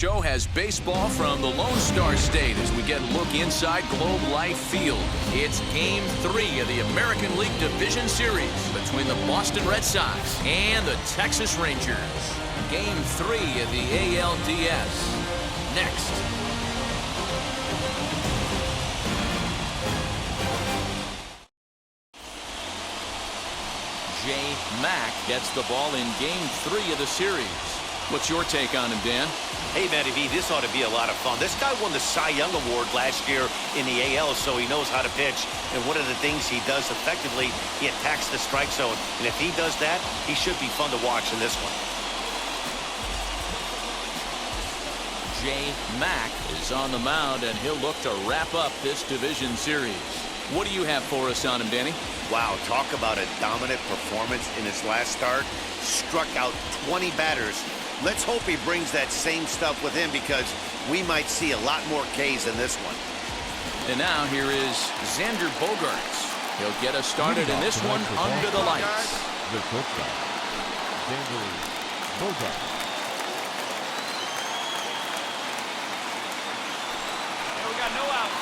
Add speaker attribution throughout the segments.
Speaker 1: Show has baseball from the Lone Star State as we get a look inside Globe Life Field. It's Game 3 of the American League Division Series between the Boston Red Sox and the Texas Rangers. Game 3 of the ALDS. Next. Jay Mack gets the ball in Game 3 of the series. What's your take on him, Dan?
Speaker 2: Hey, Matty V, this ought to be a lot of fun. This guy won the Cy Young Award last year in the AL, so he knows how to pitch. And one of the things he does effectively, he attacks the strike zone. And if he does that, he should be fun to watch in this one.
Speaker 1: Jay Mack is on the mound, and he'll look to wrap up this division series. What do you have for us on him, Danny?
Speaker 2: Wow, talk about a dominant performance in his last start. Struck out 20 batters. Let's hope he brings that same stuff with him because we might see a lot more Ks in this one.
Speaker 1: And now here is Xander Bogaerts. He'll get us started in this one under the lights.
Speaker 3: The shortstop, Xander Bogaerts.
Speaker 4: We got no out.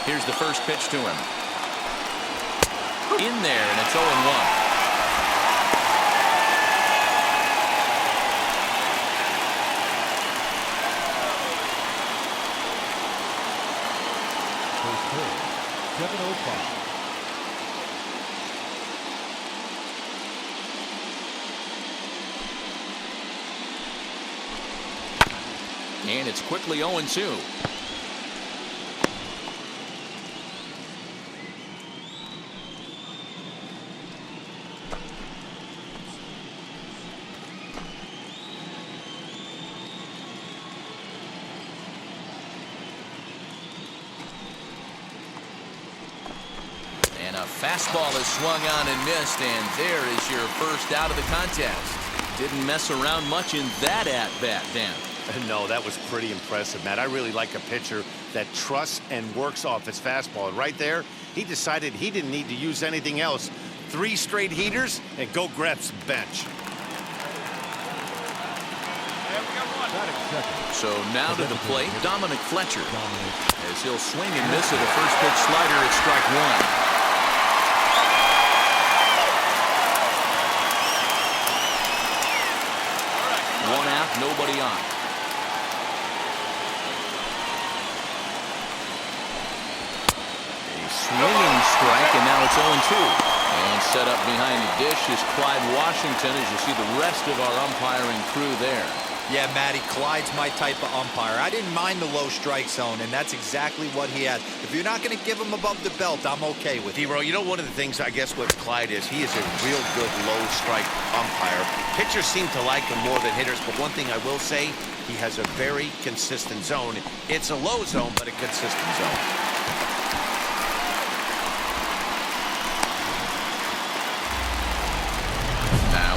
Speaker 1: Here's the first pitch to him. In there, and it's 0-1.
Speaker 3: First pitch, 7:05.
Speaker 1: And it's quickly 0-2. And a fastball is swung on and missed, and there is your first out of the contest. Didn't mess around much in that at-bat, Dan.
Speaker 2: No, that was pretty impressive, Matt. I really like a pitcher that trusts and works off his fastball. And right there, he decided he didn't need to use anything else. 3 straight heaters and go grab some bench.
Speaker 1: So now to the plate, Dominic Fletcher. As he'll swing and miss at a first pitch slider at strike 1. 1 out, nobody on. A swinging strike, and now it's 0-2. And set up behind the dish is Clyde Washington, as you see the rest of our umpiring crew there.
Speaker 5: Yeah, Matty, Clyde's my type of umpire. I didn't mind the low strike zone, and that's exactly what he had. If you're not going to give him above the belt, I'm okay with it.
Speaker 2: D-Row, you know, one of the things I guess with Clyde is he is a real good low strike umpire. Pitchers seem to like him more than hitters, but one thing I will say, he has a very consistent zone. It's a low zone, but a consistent zone.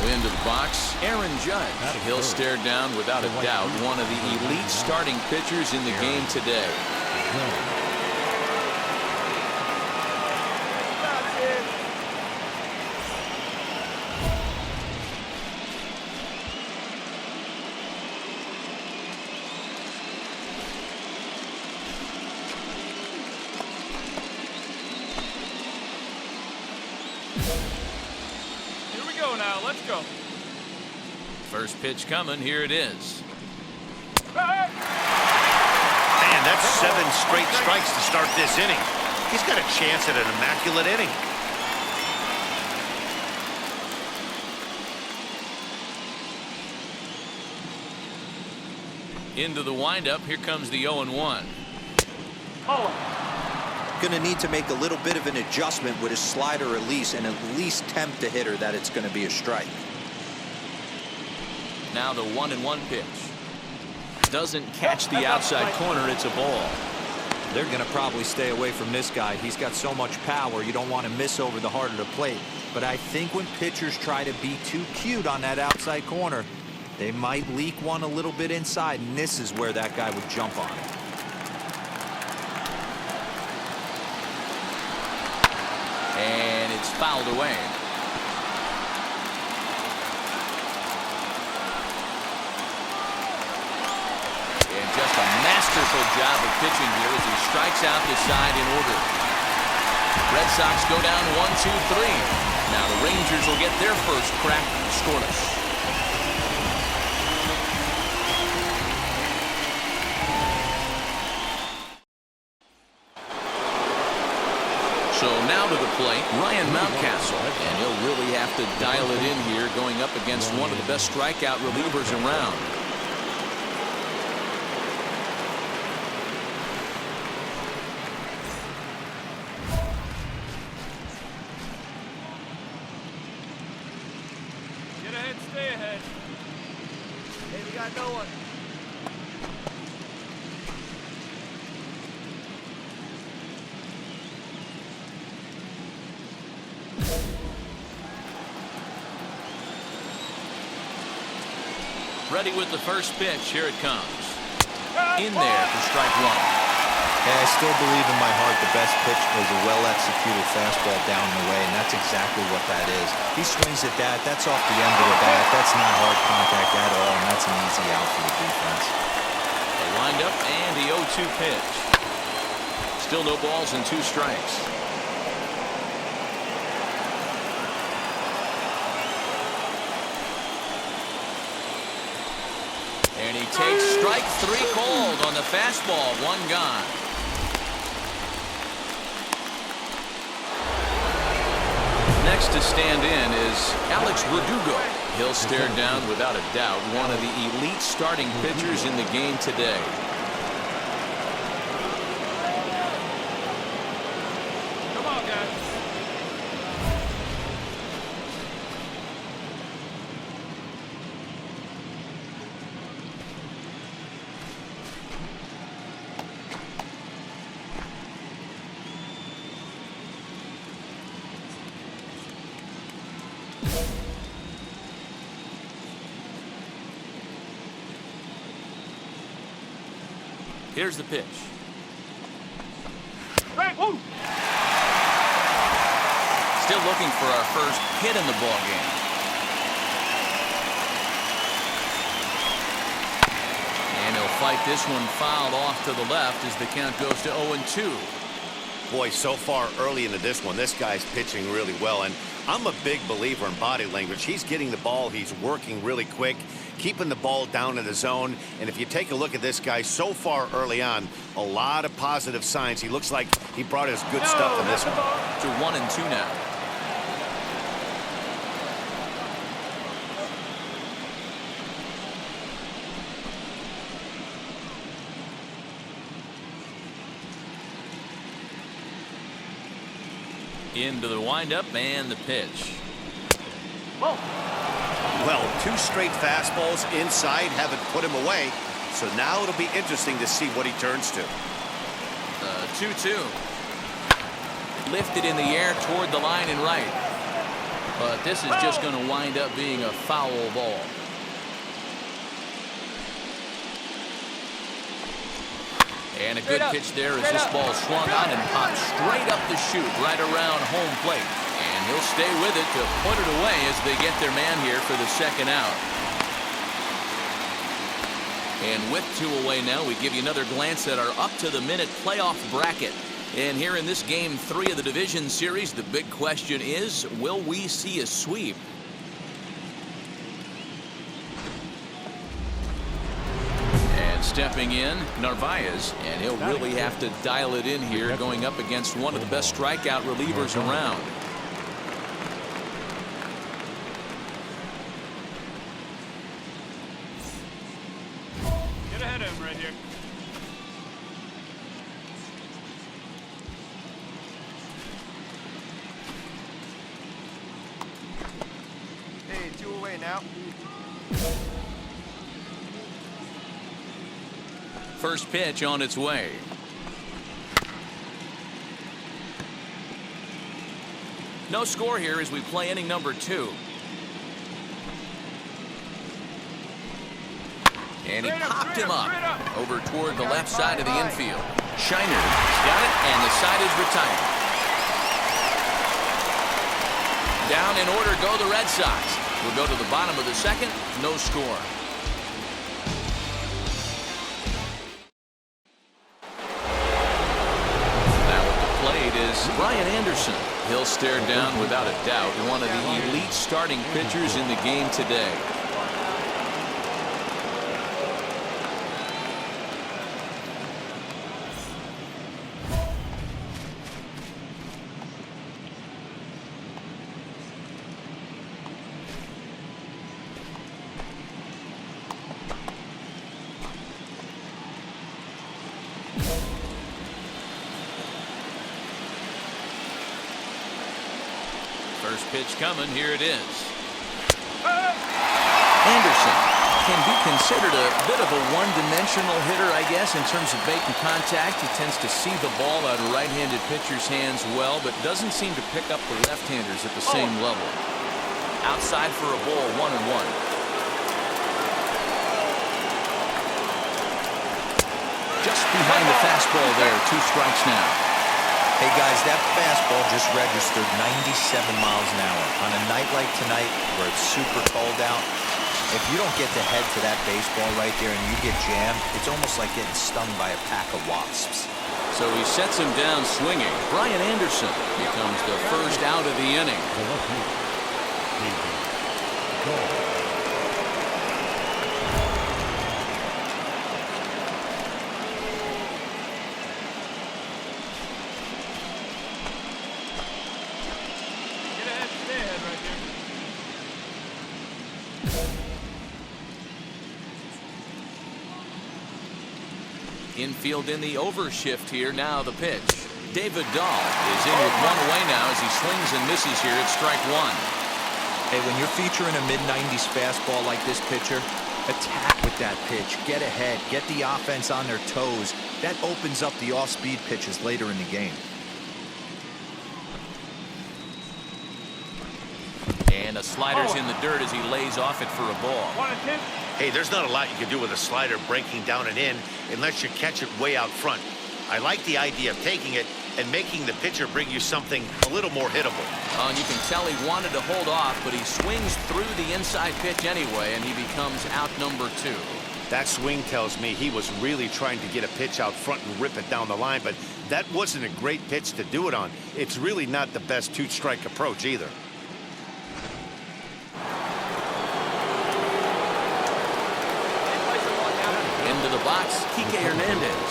Speaker 1: Into the box, Aaron Judge. He'll stare down, without a doubt, one of the elite starting pitchers in the game today.
Speaker 4: Now let's go.
Speaker 1: First pitch coming. Here it is.
Speaker 2: Man, that's 7 straight strikes to start this inning. He's got a chance at an immaculate inning.
Speaker 1: Into the windup. Here comes the 0-1.
Speaker 5: Going to need to make a little bit of an adjustment with his slider release and at least tempt the hitter that it's going to be a strike.
Speaker 1: Now the 1-1 pitch. Doesn't catch the outside corner. It's a ball.
Speaker 5: They're going to probably stay away from this guy. He's got so much power, you don't want to miss over the heart of the plate. But I think when pitchers try to be too cute on that outside corner, they might leak one a little bit inside, and this is where that guy would jump on it.
Speaker 1: And it's fouled away. And just a masterful job of pitching here as he strikes out the side in order. Red Sox go down 1-2-3. Now the Rangers will get their first crack scoreless. So now to the plate, Ryan Mountcastle, and he'll really have to dial it in here going up against one of the best strikeout relievers around.
Speaker 4: Get ahead, stay ahead.
Speaker 6: Hey, we got no one.
Speaker 1: Ready with the first pitch. Here it comes. In there for strike one.
Speaker 5: Hey, I still believe in my heart the best pitch was a well-executed fastball down and away, and that's exactly what that is. He swings at that. That's off the end of the bat. That's not hard contact at all, and that's an easy out for the defense.
Speaker 1: They wind up, and the 0-2 pitch. Still no balls and 2 strikes. And he takes strike 3 called on the fastball. 1 gone. Next to stand in is Alex Verdugo. He'll stare down without a doubt one of the elite starting pitchers in the game today.
Speaker 4: Come on, guys.
Speaker 1: Here's the pitch.
Speaker 4: Right, woo!
Speaker 1: Still looking for our first hit in the ball game. And he'll fight this one fouled off to the left as the count goes to 0-2.
Speaker 2: Boy, so far early into this one, this guy's pitching really well. And I'm a big believer in body language. He's getting the ball. He's working really quick, keeping the ball down in the zone. And if you take a look at this guy so far early on, a lot of positive signs. He looks like he brought his good stuff in this one.
Speaker 1: To 1-2 now. Into the windup and the pitch.
Speaker 2: Well, 2 straight fastballs inside haven't put him away. So now it'll be interesting to see what he turns to.
Speaker 1: 2-2. Lifted in the air toward the line and right. But this is just going to wind up being a foul ball. And a good pitch there as this ball swung on and popped straight up the chute right around home plate. And he'll stay with it to put it away as they get their man here for the second out. And with 2 away now, we give you another glance at our up-to-the-minute playoff bracket. And here in this Game 3 of the Division Series, the big question is, will we see a sweep? And stepping in, Narvaez, and he'll really have to dial it in here going up against one of the best strikeout relievers around.
Speaker 4: Get ahead of him right here.
Speaker 6: Hey, 2 away now.
Speaker 1: First pitch on its way. No score here as we play inning number 2. And he popped him up over toward the left side of the infield. Shiner got it, and the side is retired. Down in order go the Red Sox. We'll go to the bottom of the second. No score. Now at the plate is Brian Anderson. He'll stare down without a doubt one of the elite starting pitchers in the game today. First pitch coming. Here it is. Anderson can be considered a bit of a one-dimensional hitter, I guess, in terms of making contact. He tends to see the ball out of right-handed pitchers' hands well, but doesn't seem to pick up the left-handers at the same level. Outside for a ball, 1-1. Just behind the fastball there. 2 strikes now.
Speaker 5: Hey guys, that fastball just registered 97 miles an hour. On a night like tonight where it's super cold out, if you don't get the head to that baseball right there and you get jammed, it's almost like getting stung by a pack of wasps.
Speaker 1: So he sets him down swinging. Brian Anderson becomes the first out of the inning. Infield in the overshift here. Now the pitch. David Dahl is in with 1 away now as he swings and misses here at strike 1.
Speaker 5: Hey, when you're featuring a mid-90s fastball like this pitcher, attack with that pitch. Get ahead. Get the offense on their toes. That opens up the off-speed pitches later in the game.
Speaker 1: And a slider's in the dirt as he lays off it for a ball.
Speaker 2: Hey, there's not a lot you can do with a slider breaking down and in unless you catch it way out front. I like the idea of taking it and making the pitcher bring you something a little more hittable.
Speaker 1: And you can tell he wanted to hold off, but he swings through the inside pitch anyway, and he becomes out number 2.
Speaker 2: That swing tells me he was really trying to get a pitch out front and rip it down the line, but that wasn't a great pitch to do it on. It's really not the best 2-strike approach either.
Speaker 1: Into the box, Kike Hernandez.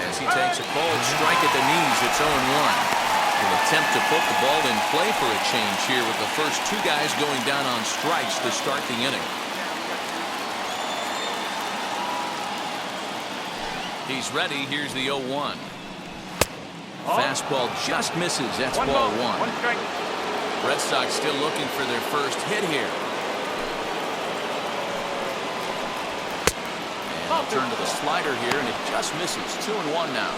Speaker 1: As he takes a cold strike at the knees, it's 0-1. He'll attempt to put the ball in play for a change here with the first 2 guys going down on strikes to start the inning. He's ready. Here's the 0-1. Fastball just misses. That's ball 1. Red Sox still looking for their first hit here. Turn to the slider here, and it just misses. 2-1 now.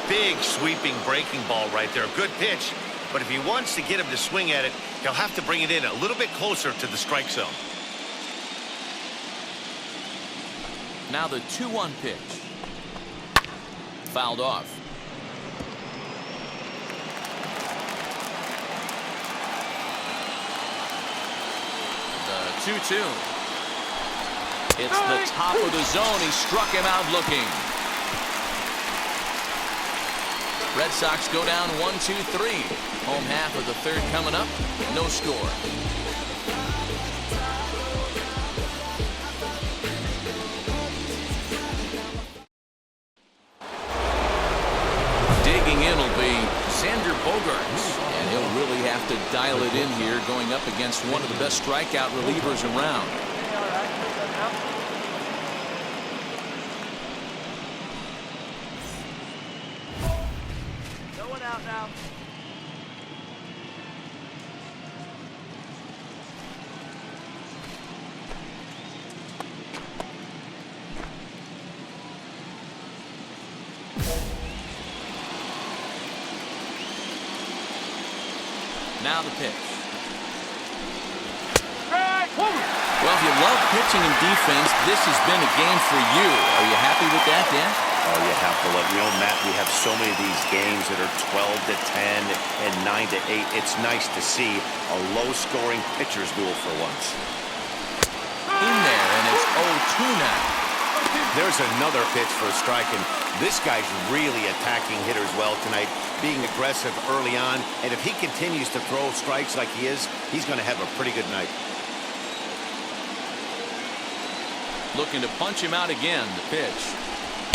Speaker 2: Big sweeping breaking ball right there. Good pitch, but if he wants to get him to swing at it, he'll have to bring it in a little bit closer to the strike zone.
Speaker 1: Now the 2-1 pitch. Fouled off. The 2-2. It's the top of the zone. He struck him out looking. Red Sox go down 1-2-3. Home half of the 3rd coming up. No score. Digging in will be Xander Bogaerts. And he'll really have to dial it in here going up against one of the best strikeout relievers around.
Speaker 6: Now.
Speaker 1: Now the pitch. Well, if you love pitching and defense, this has been a game for you. Are you happy with that, Dan?
Speaker 2: Oh, you have to love. You know, Matt, we have so many of these games that are 12-10 and 9-8. It's nice to see a low-scoring pitcher's duel for once.
Speaker 1: In there, and it's 0-2 now.
Speaker 2: There's another pitch for a strike, and this guy's really attacking hitters well tonight, being aggressive early on, and if he continues to throw strikes like he is, he's going to have a pretty good night.
Speaker 1: Looking to punch him out again, the pitch.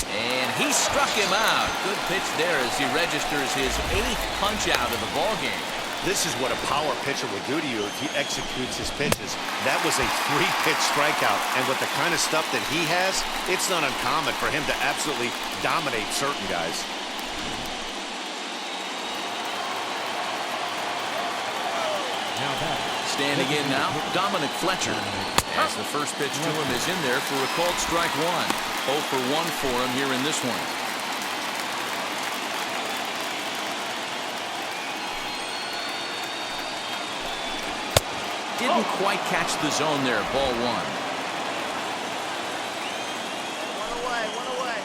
Speaker 1: And he struck him out. Good pitch there as he registers his 8th punch out of the ballgame.
Speaker 2: This is what a power pitcher will do to you if he executes his pitches. That was a 3-pitch strikeout, and with the kind of stuff that he has, it's not uncommon for him to absolutely dominate certain guys.
Speaker 3: Now back.
Speaker 1: Standing in now, Dominic Fletcher. As the first pitch to him is in there for a called strike 1. 0 for 1 for him here in this one. Didn't quite catch the zone there. Ball 1.
Speaker 6: One away.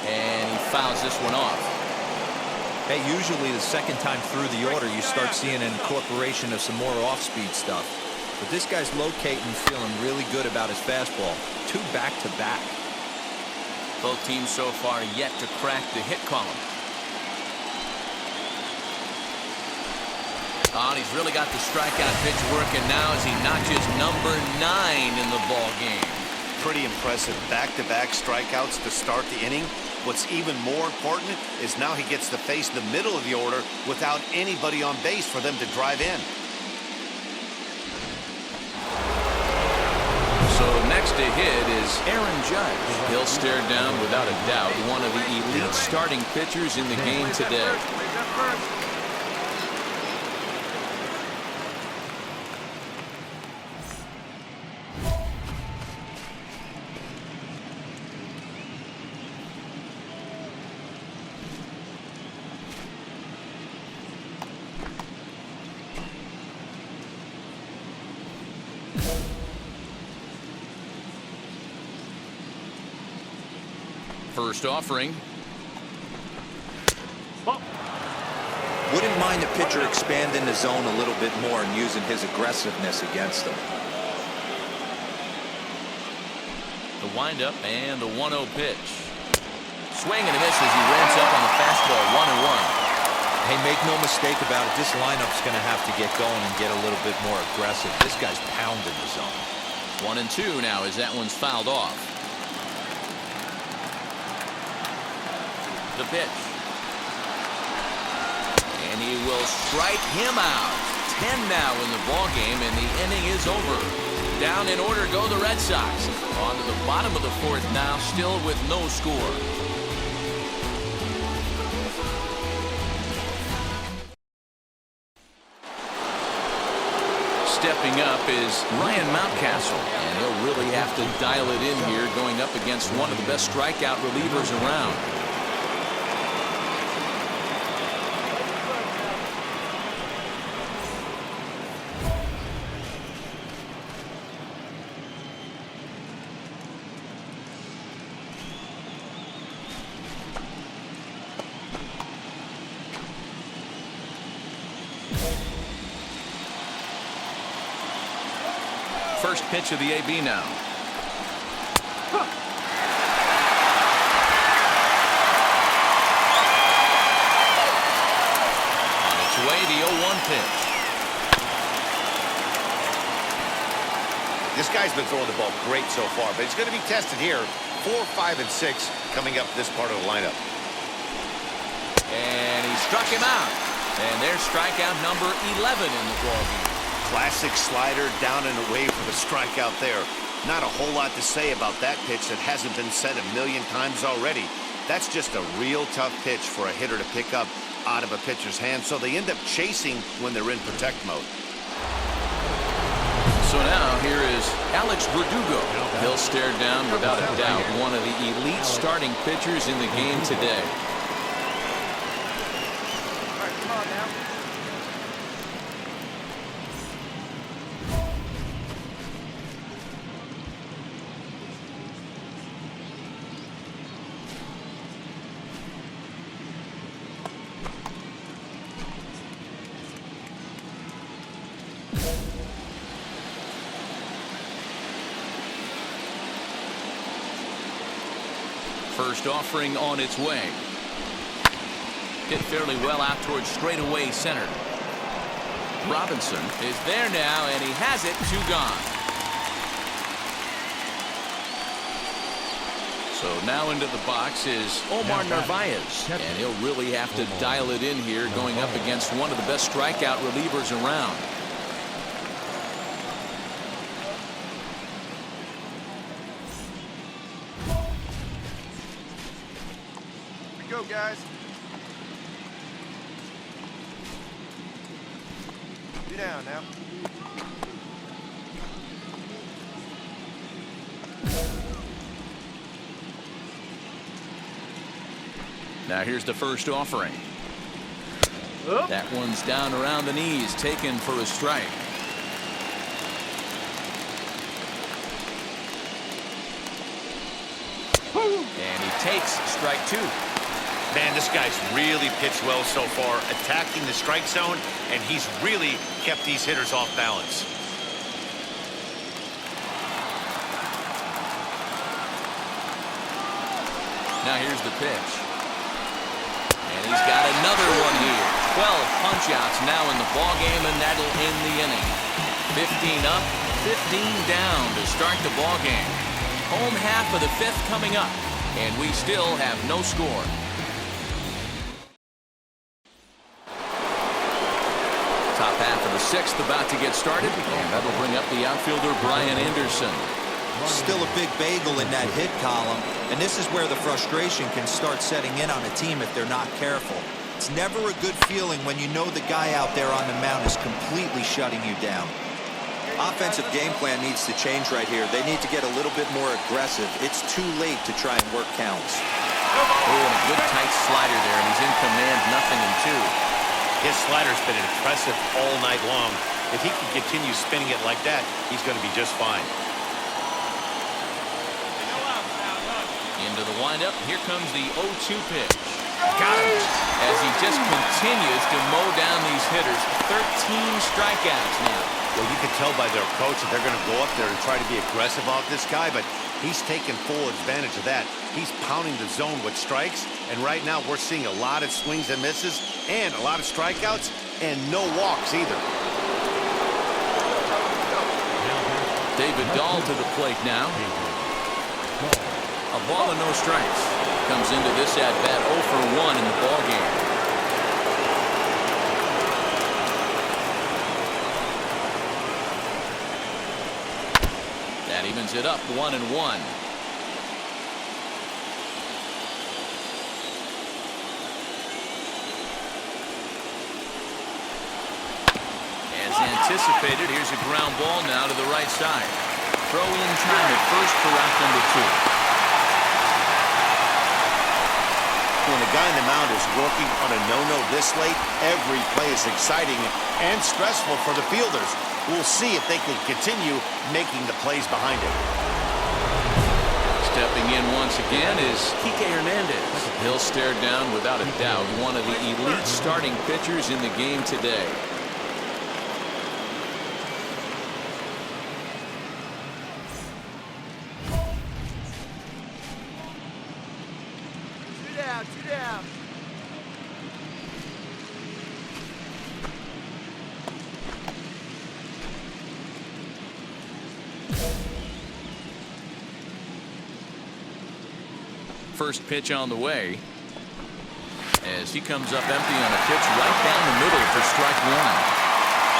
Speaker 1: And he fouls this one off.
Speaker 5: Hey, usually the second time through the order, you start seeing an incorporation of some more off-speed stuff. But this guy's locating, feeling really good about his fastball. 2 back-to-back.
Speaker 1: Both teams so far yet to crack the hit column. Oh, and he's really got the strikeout pitch working now as he notches number 9 in the ball game.
Speaker 2: Pretty impressive back-to-back strikeouts to start the inning. What's even more important is now he gets to face the middle of the order without anybody on base for them to drive in.
Speaker 1: So next to hit is Aaron Judge. He'll stare down without a doubt one of the elite starting pitchers in the game today. First offering.
Speaker 5: Wouldn't mind a pitcher expanding the zone a little bit more and using his aggressiveness against them.
Speaker 1: The windup and the 1-0 pitch. Swing and a miss as he ramps up on the fastball. 1-1.
Speaker 5: Hey, make no mistake about it, this lineup's going to have to get going and get a little bit more aggressive. This guy's pounding the zone.
Speaker 1: 1-2 now as that one's fouled off. The pitch. And he will strike him out. 10 now in the ball game, and the inning is over. Down in order go the Red Sox. On to the bottom of the 4th now, still with no score. Stepping up is Ryan Mountcastle, and he'll really have to dial it in here going up against one of the best strikeout relievers around. First pitch of the AB now. On its way, the 0-1 pitch.
Speaker 2: This guy's been throwing the ball great so far, but he's going to be tested here. 4, 5, and 6 coming up this part of the lineup.
Speaker 1: And he struck him out. And there's strikeout number 11 in the ballgame.
Speaker 2: Classic slider down and away for the strikeout there. Not a whole lot to say about that pitch that hasn't been said a million times already. That's just a real tough pitch for a hitter to pick up out of a pitcher's hand, so they end up chasing when they're in protect mode.
Speaker 1: So now here is Alex Verdugo. He'll stare down without a doubt one of the elite starting pitchers in the game today.
Speaker 6: All right, come on now.
Speaker 1: first offering on its way. Hit fairly well out towards straightaway center. Robinson is there now, and he has it. 2 gone. So now into the box is Omar Narvaez, and he'll really have to dial it in here going up against one of the best strikeout relievers around.
Speaker 6: Here we go, guys. Be down now.
Speaker 1: Now here's the first offering. That one's down around the knees, taken for a strike. And he takes strike 2.
Speaker 2: Man, this guy's really pitched well so far, attacking the strike zone, and he's really kept these hitters off balance.
Speaker 1: Now here's the pitch. And he's got another one here. 12 punch-outs now in the ballgame, and that'll end the inning. 15 up, 15 down to start the ballgame. Home half of the 5th coming up, and we still have no score. Top half of the 6th about to get started, and that'll bring up the outfielder Brian Anderson.
Speaker 5: Still a big bagel in that hit column, and this is where the frustration can start setting in on a team if they're not careful. It's never a good feeling when you know the guy out there on the mound is completely shutting you down. Offensive game plan needs to change right here. They need to get a little bit more aggressive. It's too late to try and work counts.
Speaker 1: Oh, and a good tight slider there, and he's in command, 0-2.
Speaker 2: His slider's been impressive all night long. If he can continue spinning it like that, he's going to be just fine.
Speaker 1: Into the windup. Here comes the 0-2 pitch. Got him. As he just continues to mow down these hitters. 13 strikeouts now.
Speaker 2: Well, you can tell by their approach that they're going to go up there and try to be aggressive off this guy, but he's taking full advantage of that. He's pounding the zone with strikes, and right now we're seeing a lot of swings and misses and a lot of strikeouts and no walks either.
Speaker 1: David Dahl to the plate now. A ball and no strikes. Comes into this at-bat 0 for 1 in the ballgame. That evens it up 1-1. As anticipated, here's a ground ball now to the right side. Throw in time at first for out number 2.
Speaker 2: When a guy in the mound is working on a no-no this late, every play is exciting and stressful for the fielders. We'll see if they can continue making the plays behind it.
Speaker 1: Stepping in once again is Kike Hernandez. He'll stare down without a doubt one of the elite starting pitchers in the game today.
Speaker 6: Two down.
Speaker 1: First pitch on the way. As he comes up empty on a pitch right down the middle for strike 1.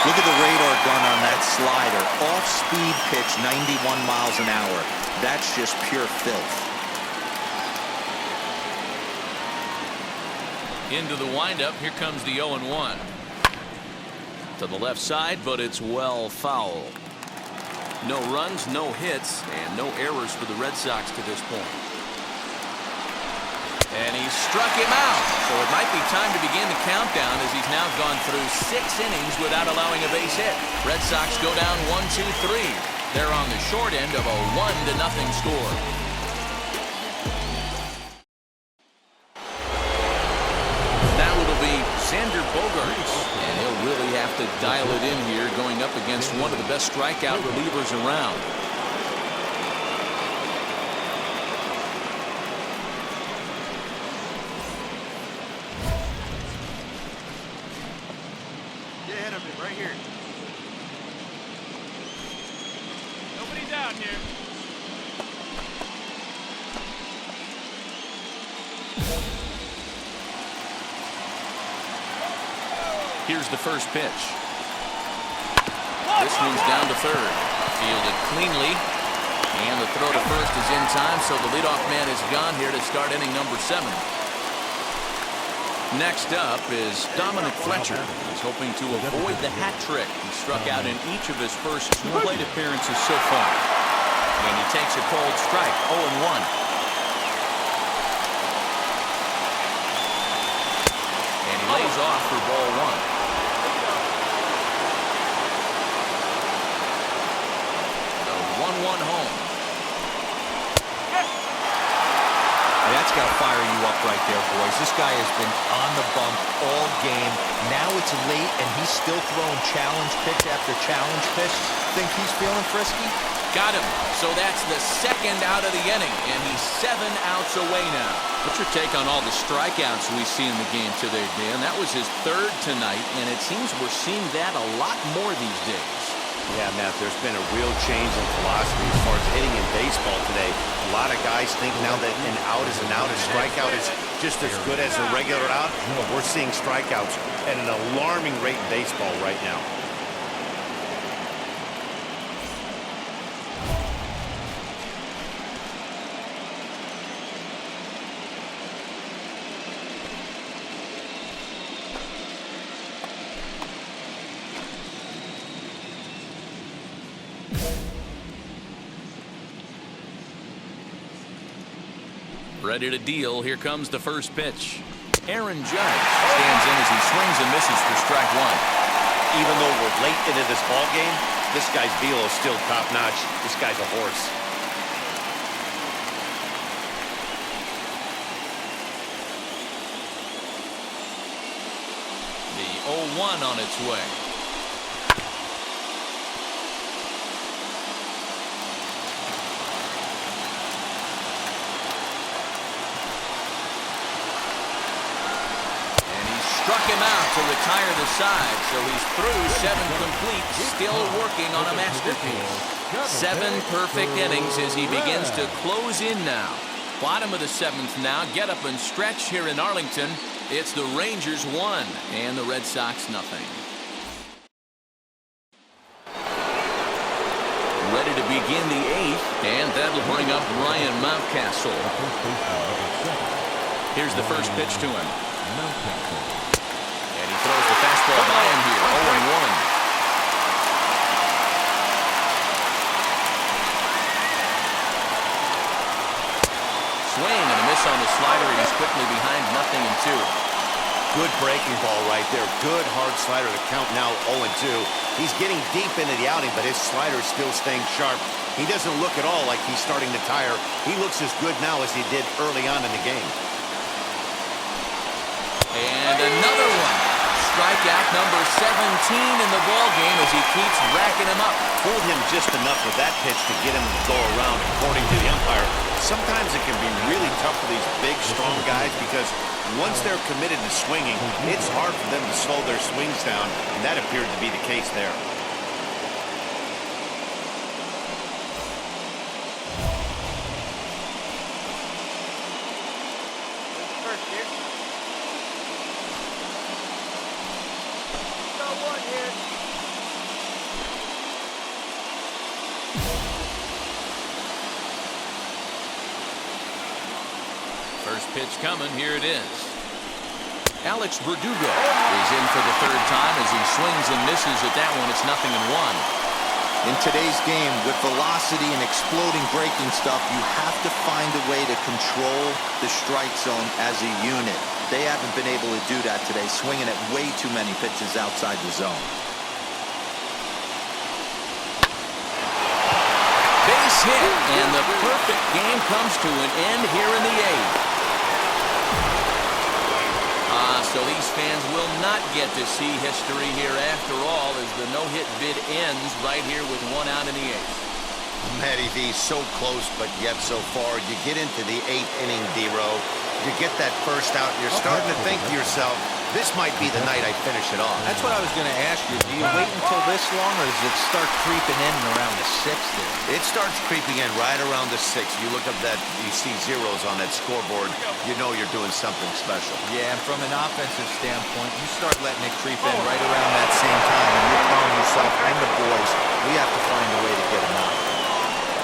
Speaker 5: Look at the radar gun on that slider. Off-speed pitch, 91 miles an hour. That's just pure filth.
Speaker 1: Into the windup. Here comes the 0-1. To the left side, but it's well foul. No runs, no hits, and no errors for the Red Sox to this point. And he struck him out. So it might be time to begin the countdown as he's now gone through 6 innings without allowing a base hit. Red Sox go down 1-2-3. They're on the short end of a 1-0 score. Now it'll be Xander Bogaerts, and he'll really have to dial it in here going up against one of the best strikeout relievers around.
Speaker 6: ahead of him, right here.
Speaker 4: Nobody down here.
Speaker 1: Here's the first pitch. This one's down to third. Fielded cleanly. And the throw to first is in time, so the leadoff man is gone here to start inning number 7. Next up is Dominic Fletcher. He's hoping to avoid the hat trick. He struck out in each of his first 2 plate appearances so far. And he takes a cold strike, 0-1. And he lays off for ball 1. The 1-1 home.
Speaker 5: That's got to fire you up right there, boys. This guy has been on the bump all game. Now it's late, and he's still throwing challenge pitch after challenge pitch. Think he's feeling frisky?
Speaker 1: Got him. So that's the second out of the inning, and he's 7 outs away now. What's your take on all the strikeouts we see in the game today, Dan? That was his 3rd tonight, and it seems we're seeing that a lot more these days.
Speaker 2: Yeah, Matt, there's been a real change in philosophy as far as hitting in baseball today. A lot of guys think now that an out is an out, a strikeout is just as good as a regular out. But we're seeing strikeouts at an alarming rate in baseball right now.
Speaker 1: Ready to deal. Here comes the first pitch. Aaron Judge stands in as he swings and misses for strike 1.
Speaker 2: Even though we're late into this ball game, this guy's velo is still top-notch. This guy's a horse.
Speaker 1: The 0-1 on its way. Struck him out to retire the side, so he's through 7 complete, still working on a masterpiece. 7 perfect innings as he begins to close in now. Bottom of the 7th now, get up and stretch here in Arlington. It's the Rangers 1 and the Red Sox nothing. Ready to begin the 8th, and that'll bring up Ryan Mountcastle. Here's the first pitch to him. And he throws the fastball by him here, 0-1. Swing and a miss on the slider, and he's quickly behind 0-2.
Speaker 2: Good breaking ball right there. Good hard slider to count now 0-2. He's getting deep into the outing, but his slider is still staying sharp. He doesn't look at all like he's starting to tire. He looks as good now as he did early on in the game.
Speaker 1: And another one. Strikeout number 17 in the ballgame as he keeps racking him up.
Speaker 2: Fooled him just enough with that pitch to get him to go around, according to the umpire. Sometimes it can be really tough for these big, strong guys because once they're committed to swinging, it's hard for them to slow their swings down, and that appeared to be the case there.
Speaker 6: First here. Got one here.
Speaker 1: First pitch coming. Here it is. Alex Verdugo is in for the 3rd time as he swings and misses at that one. It's 0-1.
Speaker 5: In today's game, with velocity and exploding breaking stuff, you have to find a way to control the strike zone as a unit. They haven't been able to do that today, swinging at way too many pitches outside the zone.
Speaker 1: Base hit, and the perfect game comes to an end here in the 8th. So these fans will not get to see history here after all as the no-hit bid ends right here with 1 out in the 8th.
Speaker 2: Matty V, so close, but yet so far. You get into the 8th inning, D-Row. You get that first out, and you're starting to think to yourself, This might be the night I finish it off.
Speaker 5: That's what I was going to ask you. Do you wait until this long, or does it start creeping in around the 6th?
Speaker 2: It starts creeping in right around the 6th. You look up that, you see zeros on that scoreboard, you know you're doing something special.
Speaker 5: Yeah, and from an offensive standpoint, you start letting it creep in right around that same time, and you're telling yourself and the boys, we have to find a way to get them out.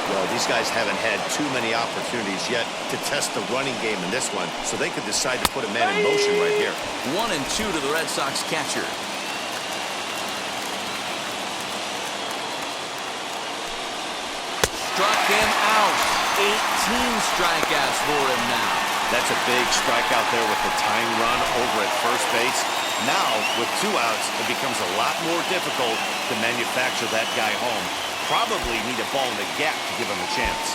Speaker 2: Well, these guys haven't had too many opportunities yet to test the running game in this one, so they could decide to put a man in motion right here.
Speaker 1: 1-2 to the Red Sox catcher. Struck him out. 18 strikeouts for him now.
Speaker 2: That's a big strikeout there with the tying run over at first base. Now, with 2 outs, it becomes a lot more difficult to manufacture that guy home. Probably need a ball in the gap to give him a chance.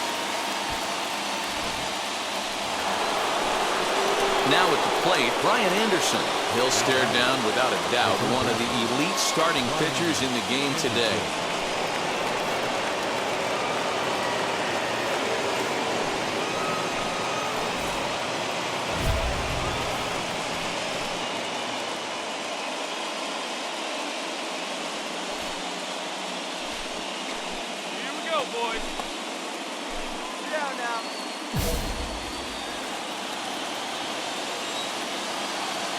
Speaker 1: Now at the plate, Brian Anderson. He'll stare down, without a doubt, one of the elite starting pitchers in the game today.
Speaker 4: Boys.
Speaker 6: Sit down now.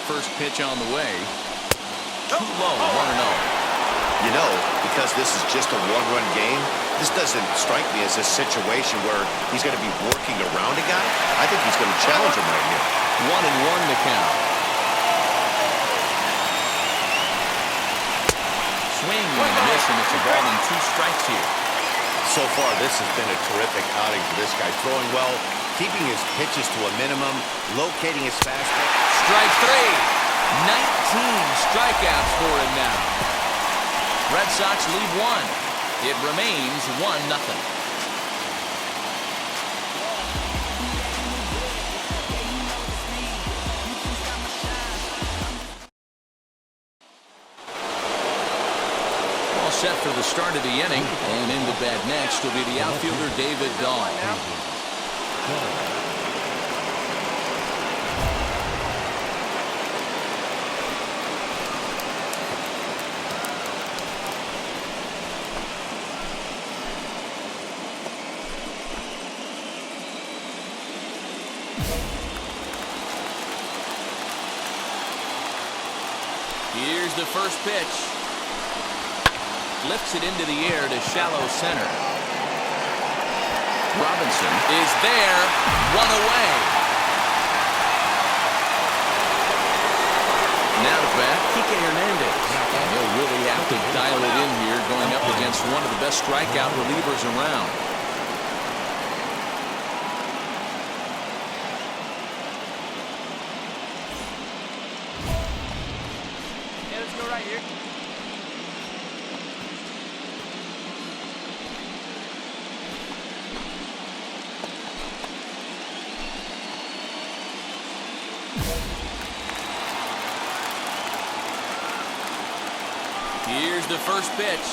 Speaker 1: First pitch on the way. Too low, 1-0.
Speaker 2: You know, because this is just a one-run game, this doesn't strike me as a situation where he's going to be working around a guy. I think he's going to challenge him right here.
Speaker 1: 1-1 to count. Swing and a miss, and it's a ball and 2 strikes here.
Speaker 2: So far, this has been a terrific outing for this guy. Throwing well, keeping his pitches to a minimum, locating his fastball.
Speaker 1: Strike 3. 19 strikeouts for him now. Red Sox lead 1. It remains 1-0. Set for the start of the inning, and in the bat next will be the outfielder David Dahl. Here's the first pitch. Lifts it into the air to shallow center. Robinson is there. 1 away. Now to bat, Kike Hernandez. And he'll really have to dial it in here going up against one of the best strikeout relievers around.
Speaker 6: Yeah, let's go right here.
Speaker 1: Here's the first pitch.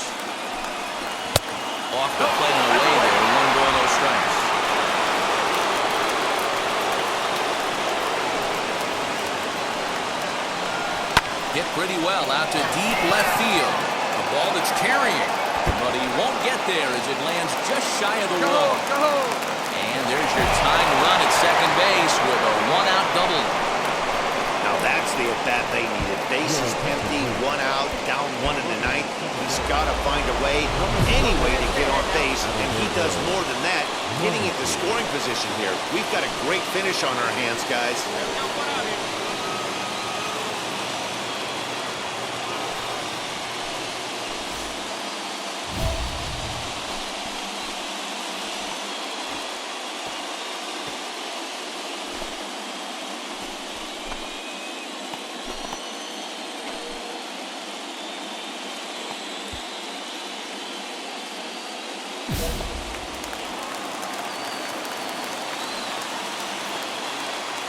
Speaker 1: Off the plate and away there. 1 ball, no strikes. Hit pretty well out to deep left field. A ball that's carrying, but he won't get there as it lands just shy of the wall.
Speaker 6: Go!
Speaker 1: And there's your tying run at second base with a 1-out double.
Speaker 2: Now that's the at-bat they needed. Bases empty, 1 out, down 1 in the ninth. He's got to find a way, any way to get on base, and he does more than that, getting into scoring position here. We've got a great finish on our hands, guys.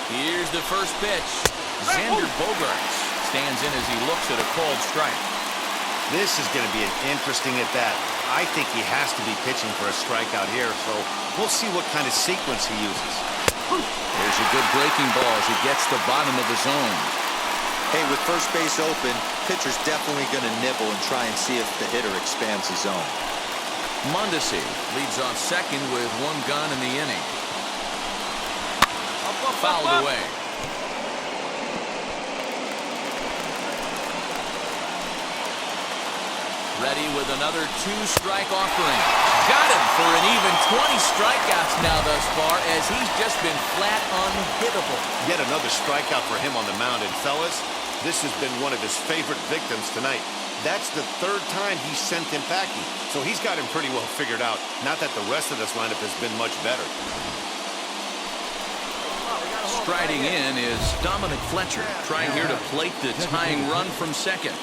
Speaker 1: Here's the first pitch. Xander Bogaerts stands in as he looks at a called strike.
Speaker 2: This is going to be an interesting at-bat. I think he has to be pitching for a strikeout here, so we'll see what kind of sequence he uses.
Speaker 1: There's a good breaking ball as he gets the bottom of the zone.
Speaker 5: Hey, with first base open, pitcher's definitely going to nibble and try and see if the hitter expands his zone.
Speaker 1: Mondesi leads off second with 1 gun in the inning. Fouled away. Ready with another 2-strike offering. Got him for an even 20 strikeouts now thus far, as he's just been flat unhittable.
Speaker 2: Yet another strikeout for him on the mound. And fellas, this has been one of his favorite victims tonight. That's the 3rd time he's sent him packing. So he's got him pretty well figured out. Not that the rest of this lineup has been much better.
Speaker 1: Striding in is Dominic Fletcher, trying here to plate the tying run from second.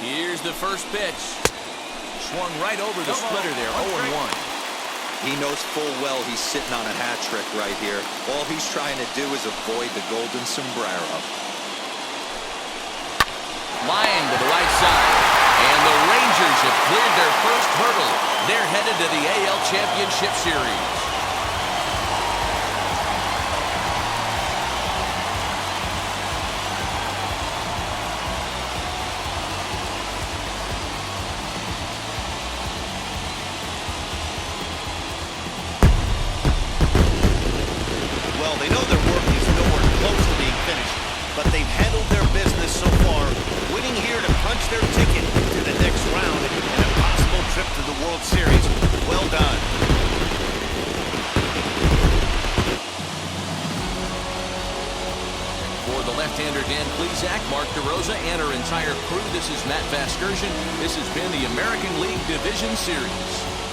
Speaker 1: Here's the first pitch. Swung right over the splitter there, 0-1.
Speaker 5: He knows full well he's sitting on a hat trick right here. All he's trying to do is avoid the golden sombrero.
Speaker 1: Line to the right side. And the Rangers have cleared their first hurdle. They're headed to the AL Championship Series.
Speaker 2: Well, they know their work is nowhere close to being finished, but they've handled their business so far, winning here to punch their ticket to the next round and a possible trip to the World Series. Well done.
Speaker 1: For the left-hander Dan Plesac, Mark DeRosa, and our entire crew, this is Matt Vasgersian. This has been the American League Division Series.